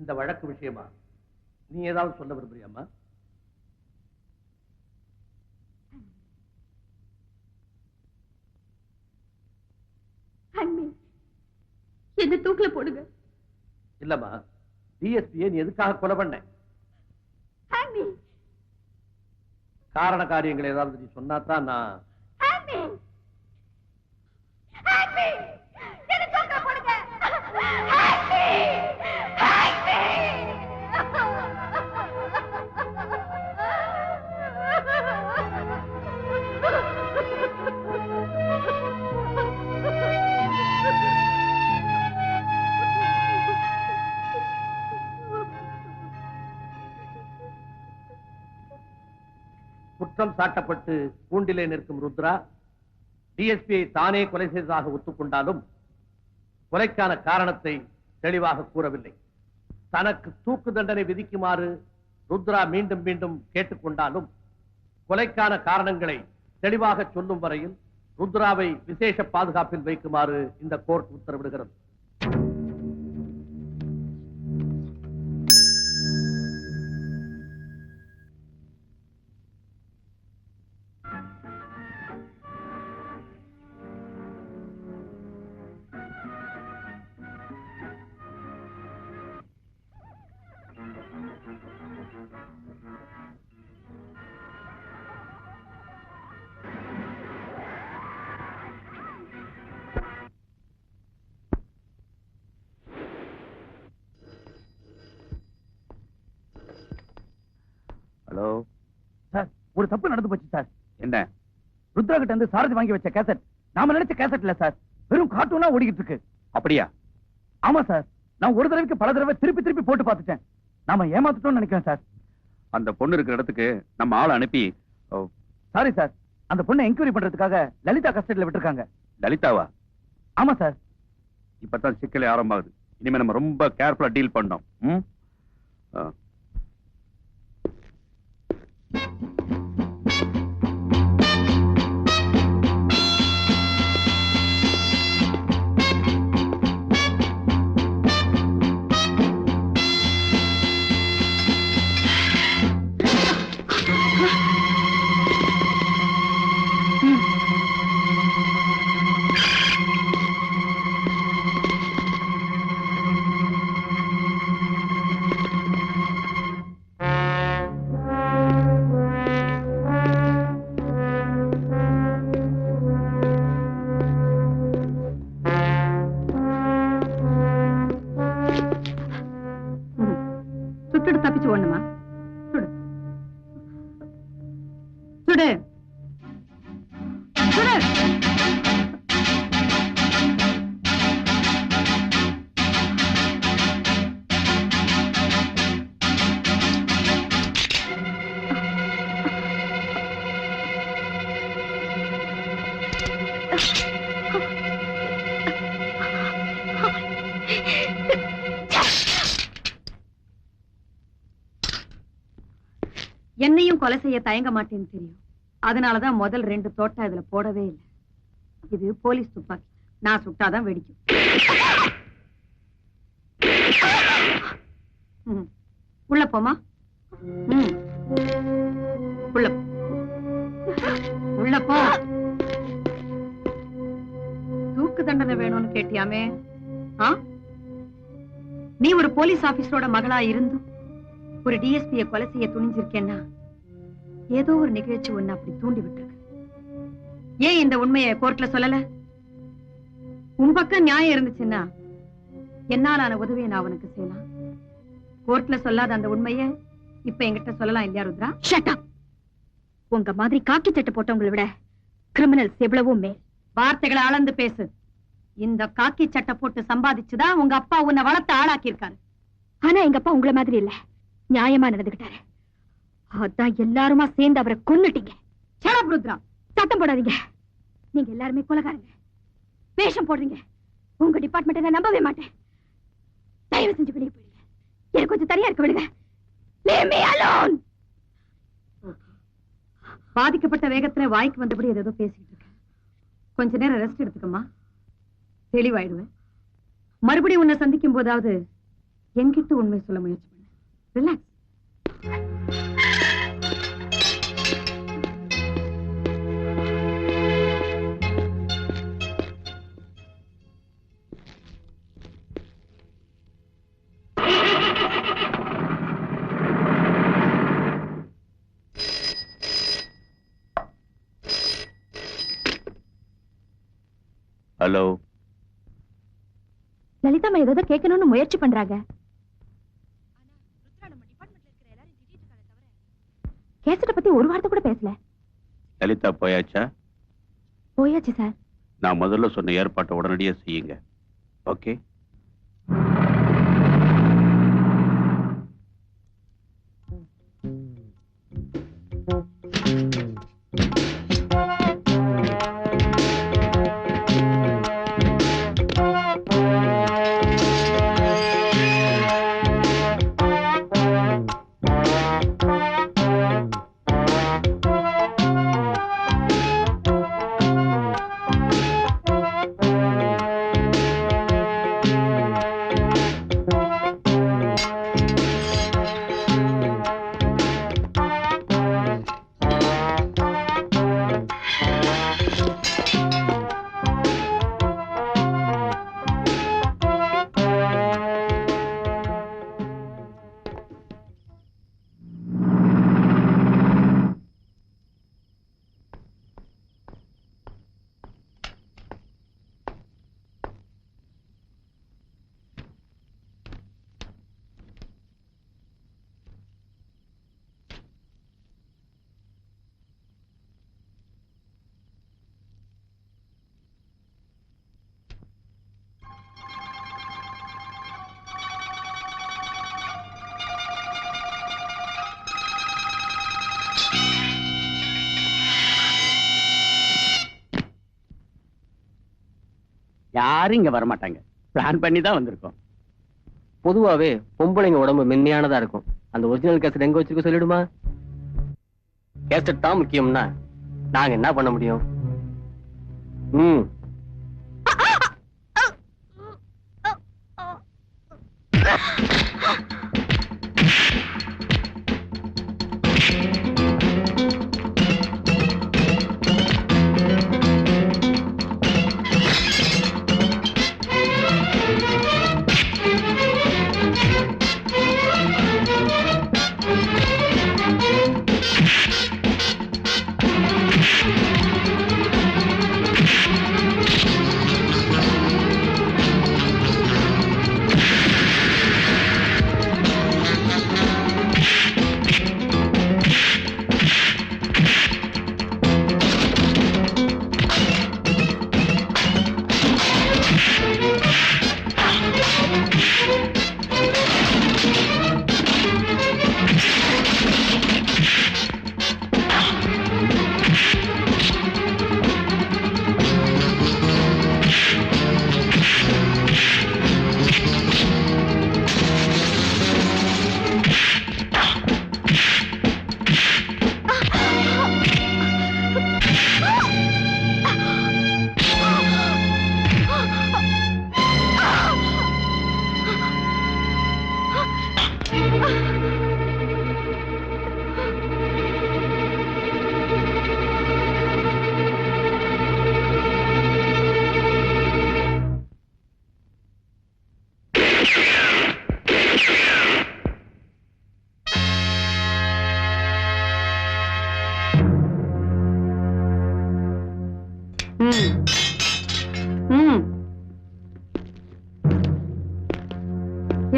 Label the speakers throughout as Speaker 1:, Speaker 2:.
Speaker 1: இந்த வழக்கு விஷயமா நீ ஏதாவது சொல்ல விரும்புறியம்மா?
Speaker 2: என்ன தூக்கில போடுங்க.
Speaker 1: இல்லம்மா, டிஎஸ்பியை நீ எதுக்காக கொலை பண்ண? காரண காரியங்கள் ஏதாவது நீ சொன்னாதான் நான் குற்றம் சாட்டப்பட்டு கூண்டிலே நிற்கும் ருத்ரா டிஎஸ்பியை தானே கொலை செய்ததாக ஒத்துக்கொண்டாலும் கொலைக்கான காரணத்தை தெளிவாக கூறவில்லை. தனக்கு தூக்கு தண்டனை விதிக்குமாறு ருத்ரா மீண்டும் மீண்டும் கேட்டுக்கொண்டாலும் கொலைக்கான காரணங்களை தெளிவாக சொல்லும் வரையில் ருத்ராவை விசேஷ பாதுகாப்பில் வைக்குமாறு இந்த கோர்ட் உத்தரவிடுகிறது.
Speaker 3: ஹலோ
Speaker 4: சார், ஒரு தப்பு நடந்து போச்சு சார்.
Speaker 3: என்ன?
Speaker 4: ருத்ரா கிட்ட இருந்து சாரதி வாங்கி வச்ச கேசட் நாம நினைச்ச கேசட் இல்ல சார், வெறும் கார்ட்டூனா ஓடிக்கிட்டு இருக்கு.
Speaker 3: அப்படியா?
Speaker 4: ஆமா சார், நான் ஒரு தடவைக்கு பல தடவை திருப்பி திருப்பி போட்டு பார்த்துட்டேன். நாம ஏமாத்துட்டோம்னு நினைக்கிறேன் சார்.
Speaker 3: அந்த பொண்ணு இருக்கிற இடத்துக்கு நம்ம ஆளை அனுப்பி.
Speaker 4: சாரி சார், அந்த பொண்ணை என்கொயரி பண்றதுக்காக லலிதா கஸ்டடியில விட்டுருக்காங்க.
Speaker 3: லலிதாவா?
Speaker 4: ஆமா சார்.
Speaker 3: இப்பதான் சிக்கலே ஆரம்பமாகுது. இனிமே நம்ம ரொம்ப கேர்ஃபுல்லா டீல் பண்ணோம்.
Speaker 2: தப்பிச்சு ஓடணுமா? சுடு சுடு சுடு. என்னையும் கொலை செய்ய தயங்க மாட்டேன்னு தெரியும். அதனாலதான் முதல் 2 தோட்டா இதுல போடவே இல்லை. இது போலீஸ் துப்பாக்கி, நான் சுட்டாதான் வெடிக்கும். உள்ள போமா. உள்ள உள்ள போ. தூக்கு தண்டனை வேணும்னு கேட்டியாமே? நீ ஒரு போலீஸ் ஆபீசரோட மகளா இருந்தும் ஒரு டிஎஸ்பியை கொலை செய்ய துணிஞ்சிருக்கேன்னா ஏதோ ஒரு நிகழ்ச்சி ஒண்ணு அப்படி தூண்டி விட்டுருக்கு. ஏன் இந்த உண்மையை கோர்ட்ல சொல்லல? உன் பக்கம் நியாயம் இருந்துச்சுன்னா என்னாலான உதவியை நான் உனக்கு செய்யலாம். கோர்ட்ல சொல்லாத அந்த உண்மையை இப்ப என்கிட்ட சொல்லலாம் இல்லையா ருத்ரா? Shut up. உங்க மாதிரி காக்கி சட்டை போட்டவங்களை விட கிரிமினல்ஸ் எவ்வளவோ மேல். வார்த்தைகளை அளந்து பேசு. இந்த காக்கி சட்டை போட்டு சம்பாதிச்சுதான் உங்க அப்பா உன்னை வளர்த்து ஆளாக்கி இருக்காரு. ஆனா எங்க அப்பா உங்களை மாதிரி இல்ல, நியாயமா நடந்துகிட்டாரு. அதான் எல்லாருமா சேர்ந்து அவரை கொன்னுட்டீங்க. சடப் ருத்ரா, சத்தம் போடாதீங்க. நீங்க எல்லாருமே கொலைகாரங்க, வேஷம் போடுறீங்க. உங்க டிபார்ட்மெண்ட் நான் நம்பவே மாட்டேன். தயவு செஞ்சு வெளியே போயிடுங்க. எனக்கு கொஞ்சம் தனியா இருக்க விடுங்க. Leave me alone. பாதிக்கப்பட்ட வேகத்துல வாய்க்கு வந்தபடி ஏதோ பேசிட்டு இருக்க. கொஞ்ச நேரம் ரெஸ்ட் எடுத்துக்கமா, தெளிவாயிடுவேன். மறுபடியும் உன்னை சந்திக்கும் போதாவது என்கிட்ட உண்மை சொல்ல முயற்சி பண்ணு. ரிலாக்ஸ்.
Speaker 3: ஹலோ,
Speaker 5: லலிதாம்மா ஏதாவது கேட்கணும்னு முயற்சி பண்றாங்க. கேசட்ட பத்தி ஒரு வார்த்தை கூட பேசல.
Speaker 3: லலிதா போயாச்சா?
Speaker 5: போயாச்சு சார்.
Speaker 3: நான் முதல்ல சொன்ன ஏற்பாட்டை உடனடியா செய்யுங்க. ஓகே?
Speaker 6: யாரும் இங்க வரமாட்டாங்க. பிளான் பண்ணி தான் வந்திருக்கோம்.
Speaker 7: பொதுவாவே பொம்பளைங்க உடம்பு மென்மையானதா இருக்கும். அந்த ஒரிஜினல் கேசட் எங்க வச்சிருக்க சொல்லிடுமா? கேசட் தான் முக்கியம்னா நாங்க என்ன பண்ண முடியும்?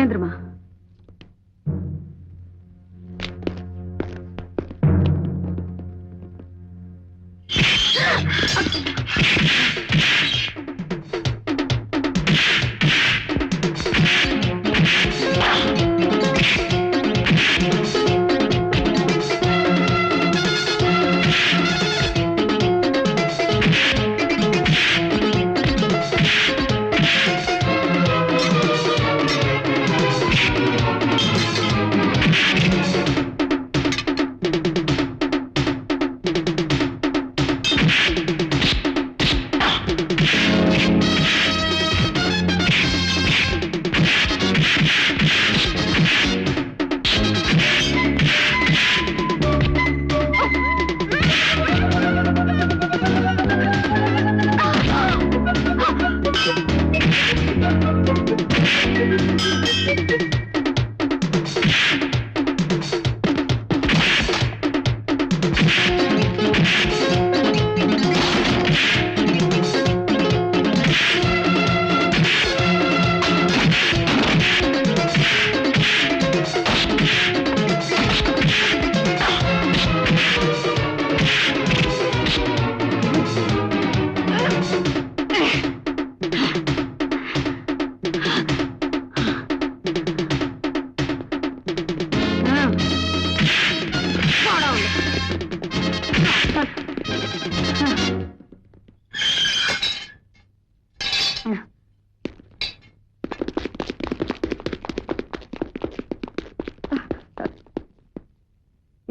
Speaker 2: ஏந்திரமா.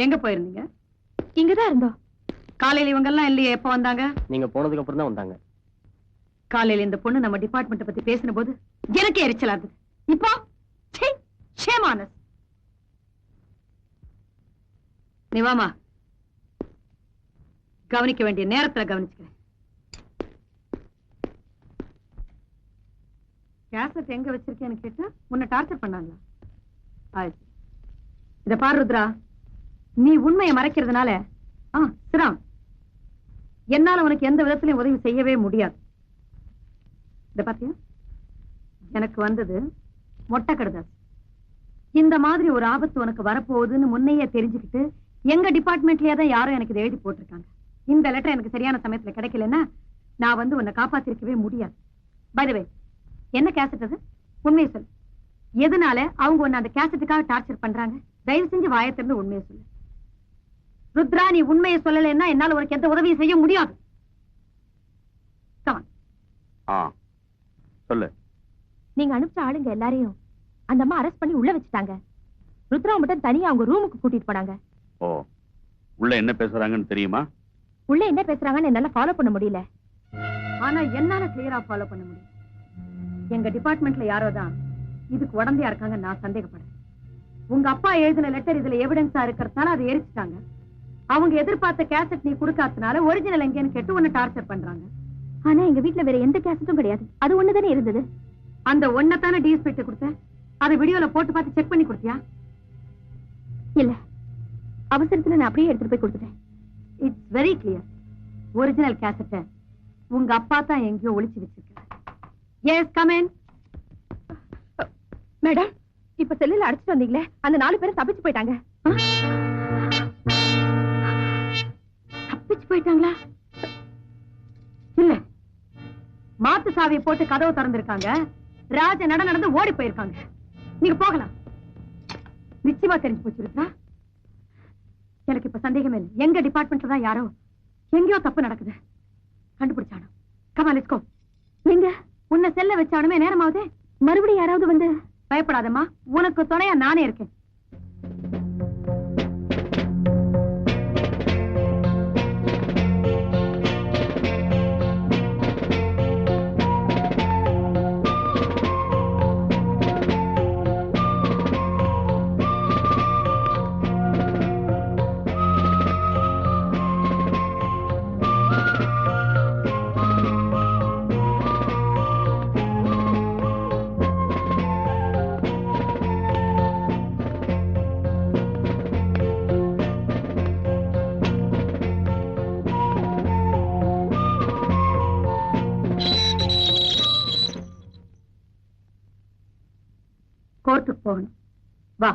Speaker 2: எங்க போயிருந்தீங்க?
Speaker 5: இங்கதான் இருந்தோம்.
Speaker 2: காலையில இவங்க எல்லாம் இல்லையே, எப்ப வந்தாங்க?
Speaker 7: நீங்க போனதுக்கு அப்புறம் தான் வந்தாங்க.
Speaker 2: காலையில இந்த பொண்ணு நம்ம டிபார்ட்மெண்ட் பத்தி பேசின போது எனக்கு எரிச்சலா இருந்தது. இப்போ ஷேமானஸ். நீ வாமா, கவனிக்க வேண்டிய நேரத்துல கவனிச்சுக்கிறேன். கேசட் எங்க வச்சிருக்கேன்னு கேட்டா உன்னை டார்ச்சர் பண்ணாங்களா? ஆயிடுச்சு. இத பாரு ருத்ரா, நீ உண்மையை மறைக்கிறதுனால சிராம், என்னால உனக்கு எந்த விதத்திலையும் உதவி செய்யவே முடியாது. இத பாத்தியா, எனக்கு வந்தது மொட்டை கடுதாசி. இந்த மாதிரி ஒரு ஆபத்து உனக்கு வரப்போகுதுன்னு முன்னையே தெரிஞ்சுக்கிட்டு எங்க டிபார்ட்மெண்ட்லயே தான் யாரும் எனக்கு இதை எழுதி போட்டிருக்காங்க. இந்த லெட்டர் எனக்கு சரியான சமயத்துல கிடைக்கலன்னா நான் வந்து உன்னை காப்பாத்திருக்கவே முடியாது. பை தி வே, என்ன கேசட் அது? உண்மையை சொல்லு. எதனால அவங்க உன்னை அந்த கேசட்டுக்காக டார்ச்சர் பண்றாங்க? தயவு செஞ்சு வாயத்திலிருந்து உண்மையை சொல்லு. ருத்ரா, நீ உண்மையை சொல்லலைன்னா என்னால உனக்கு எந்த உதவியும் செய்ய முடியாது.
Speaker 3: சொல்லு.
Speaker 5: நீங்க அனுப்பிச்ச ஆளுங்க எல்லாரையும் அந்த அம்மா அரெஸ்ட் பண்ணி உள்ள வச்சுட்டாங்க. ருத்ரா மட்டும் தனியா அவங்க ரூமுக்கு கூட்டிட்டு போனாங்க.
Speaker 3: ஓ, உள்ள என்ன பேசுறாங்கன்னு தெரியுமா?
Speaker 5: உள்ள என்ன பேசுறாங்கன்னு என்னால ஃபாலோ பண்ண முடியல.
Speaker 2: ஆனா என்னால கிளியரா ஃபாலோ பண்ண முடியும். எங்க டிபார்ட்மெண்ட்ல யாரோ தான் இதுக்கு உடந்தையா இருக்காங்க நான் சந்தேகப்படுறேன். உங்க அப்பா எழுதின லெட்டர் இதுல எவிடன்ஸா இருக்கிறதுனால அதை எரிச்சுட்டாங்க. அவங்க எதிர்பார்த்த கேசட் நீ கொடுக்காதனால ஒரிஜினல் எங்கேன்னு கேட்டு உன்னை டார்ச்சர் பண்றாங்க.
Speaker 5: ஆனா எங்க வீட்டுல வேற எந்த கேசட்டும் கிடையாது. அது ஒண்ணுதானே இருந்தது.
Speaker 2: அந்த ஒன்னதானே டிஎஸ்பி கொடுத்த, அதை வீடியோல போட்டு பார்த்து செக் பண்ணி கொடுத்தியா?
Speaker 5: இல்ல, அவசரத்துல நான் அப்படியே எடுத்துட்டு போய் கொடுத்துட்டேன்.
Speaker 2: It's very clear. ஒரிஜினல் கேசட்டை உங்க அப்பா தான் எங்கேயோ ஒளிச்சு வச்சிருக்காரு. S, come in.
Speaker 5: மேடம், இப்ப செல்லுல அடிச்சுட்டு வந்தீங்களே, அந்த 4 பேரும் தப்பிச்சு போயிட்டாங்க.
Speaker 2: தப்பிச்சு போயிட்டாங்களா? இல்ல, மாத்து சாவியை போட்டு கதவு திறந்திருக்காங்க. ராஜ நடந்து ஓடி போயிருக்காங்க. நீங்க போகலாம். நிச்சயமா தெரிஞ்சு போச்சிருக்கா? எனக்கு இப்ப சந்தேகமே இல்லை. எங்க டிபார்ட்மெண்ட்ல தான் யாரோ எங்கேயோ தப்பு நடக்குது. கண்டுபிடிச்சானோ? கமா, லெட்ஸ் கோ.
Speaker 5: எங்க?
Speaker 2: உன்னை செல்ல வச்சானுமே, நேரமாவதே.
Speaker 5: மறுபடியும் யாராவது வந்து?
Speaker 2: பயப்படாதம்மா, உனக்கு துணையா நானே இருக்கேன். கோர்ட்டுக்கு போகணும். வா.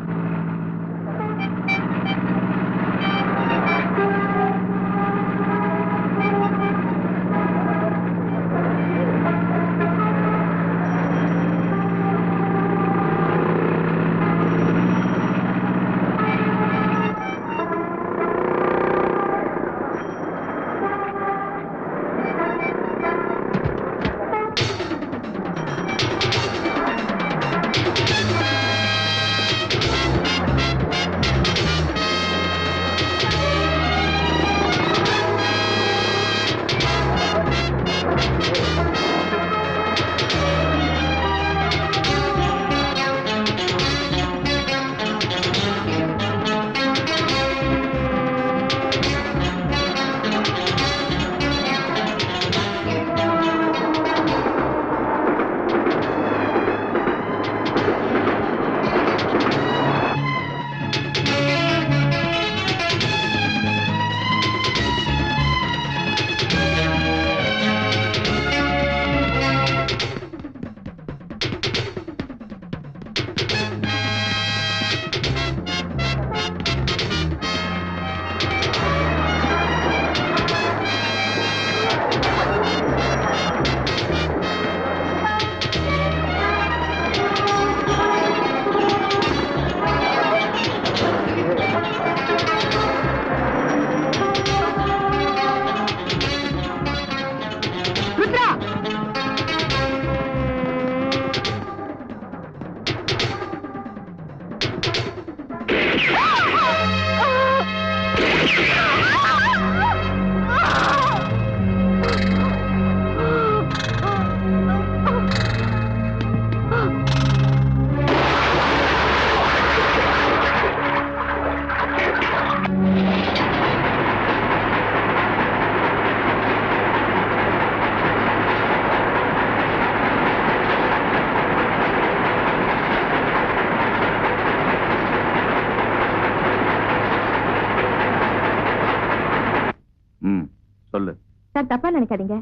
Speaker 5: தப்பா நினைக்காதீங்க.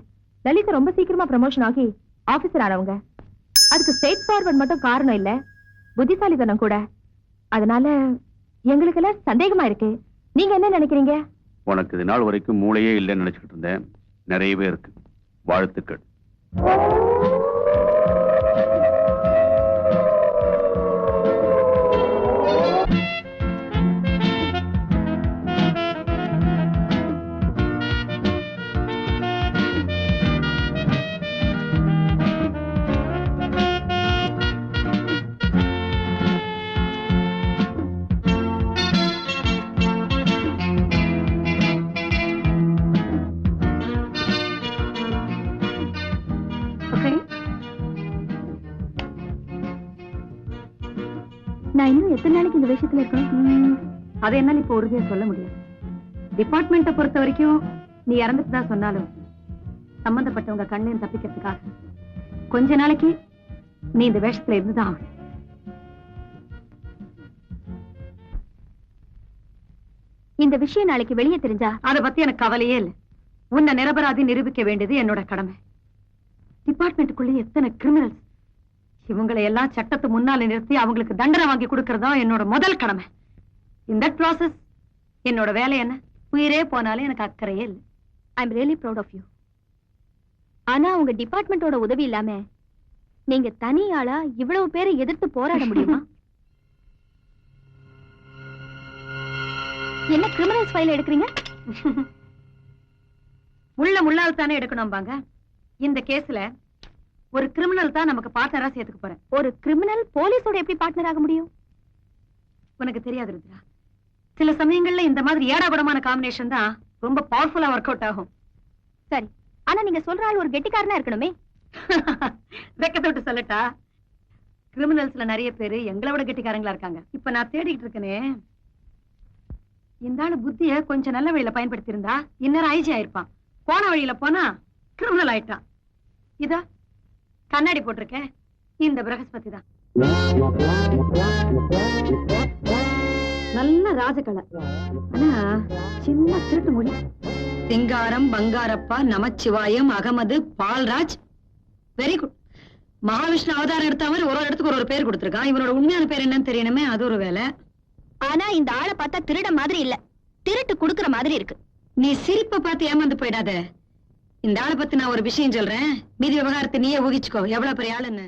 Speaker 5: லலிதா ரொம்ப சீக்கிரமா ப்ரமோஷன் ஆகி ஆபீசர் ஆனவங்க. அதுக்கு ஸ்ட்ரெயிட் ஃபார்வர்ட் மட்டும் காரணம் இல்ல, புத்திசாலித்தனம் கூட. அதனால எங்களுக்கெல்லாம் சந்தேகமா இருக்கு. நீங்க என்ன நினைக்கிறீங்க?
Speaker 3: உனக்கு இது நாள் வரைக்கும் மூளையே இல்லைன்னு நினைச்சுக்கிட்டு இருந்தேன். நிறையவே இருக்கு. வாழ்த்துக்கள்.
Speaker 5: நான் இன்னும் எத்தனை நாளைக்கு இந்த விஷயத்துல இருக்கணும்?
Speaker 2: அதை என்னால இப்ப உறுதியா சொல்ல முடியாது. டிபார்ட்மெண்ட்டை பொறுத்த வரைக்கும் நீ இறந்துட்டு தான் சொன்னாலும் சம்பந்தப்பட்டவங்க கண்ணையும் தப்பிக்கிறதுக்காக கொஞ்ச நாளைக்கு நீ இந்த வேஷத்துல இருந்துதான் ஆகணும்.
Speaker 5: இந்த விஷயம் நாளைக்கு வெளியே தெரிஞ்சா
Speaker 2: அதை பத்தி எனக்கு கவலையே இல்லை. உன்னை நிரபராதி நிரூபிக்க வேண்டியது என்னோட கடமை. டிபார்ட்மெண்ட்டுக்குள்ளே எத்தனை கிரிமினல்ஸ், இவங்களை எல்லாம் சட்டத்து முன்னால நிறுத்தி அவங்களுக்கு தண்டனை வாங்கி கொடுக்கறதா என்னோட முதல் கடமை. இந்த ப்ராசஸ் என்னோட வேலை என்ன, உயிரே போனாலும் எனக்கு அக்கறையே இல்லை.
Speaker 5: I am really proud of you. ஆனா உங்க டிபார்ட்மெண்டோட உதவி இல்லாம நீங்க தனியாளா இவ்வளவு பேரை எதிர்த்து போராட முடியுமா? என்ன கிரிமினல்ஸ் ஃபைல் எடுக்கிறீங்க?
Speaker 2: உள்ள முள்ளால் தானே எடுக்கணும் பாங்க. இந்த கேஸ்ல ஒரு கிரிமினல் தான் நமக்கு பார்ட்னரா சேர்த்துக்க போறேன்.
Speaker 5: ஒரு கிரிமினல் போலீஸோட எப்படி பார்ட்னர் ஆக முடியும்?
Speaker 2: உனக்கு தெரியாது ருத்ரா, சில சமயங்கள்ல இந்த மாதிரி ஏடாகுடமான காம்பினேஷன் தான் ரொம்ப பவர்ஃபுல்லா ஒர்க் அவுட் ஆகும்.
Speaker 5: சரி, ஆனா நீங்க சொல்ற ஆள் ஒரு கெட்டிக்காரனா இருக்கணுமே.
Speaker 2: வெக்கத்தை விட்டு சொல்லட்டா, கிரிமினல்ஸ்ல நிறைய பேரு எங்களை விட கெட்டிக்காரங்களா இருக்காங்க. இப்ப நான் தேடிட்டு இருக்கனே, இந்த ஆளு புத்திய கொஞ்சம் நல்ல வழியில பயன்படுத்தி இருந்தா இன்னும் ஐஜி ஆயிருப்பான். போன வழியில போனா கிரிமினல் ஆயிட்டான். இதா கண்ணாடி போட்டிருக்கேன், இந்த பிரகஸ்பதி தான். நல்ல ராஜகலை, ஆனா சின்ன திருட்டு மொழி. சிங்காரம், பங்காரப்பா, நமச்சிவாயம், அகமது, பால்ராஜ். Very good. மகாவிஷ்ணு அவதாரம் எடுத்த மாதிரி ஒரு இடத்துக்கு ஒரு பேர் கொடுத்திருக்கான். இவனோட உண்மையான பேர் என்னன்னு தெரியணுமே, அது ஒரு வேலை.
Speaker 5: ஆனா இந்த ஆளை பார்த்தா திருட மாதிரி இல்ல, திருட்டு குடுக்கற மாதிரி இருக்கு.
Speaker 2: நீ சிரிப்பை பார்த்து ஏமாந்து போயிடாத. இந்த ஆளை பத்தி நான் ஒரு விஷயம் சொல்றேன், மீதி விவகாரத்தை நீயே ஊகிச்சுக்கோ எவ்வளவு பெரிய ஆளுன்னு.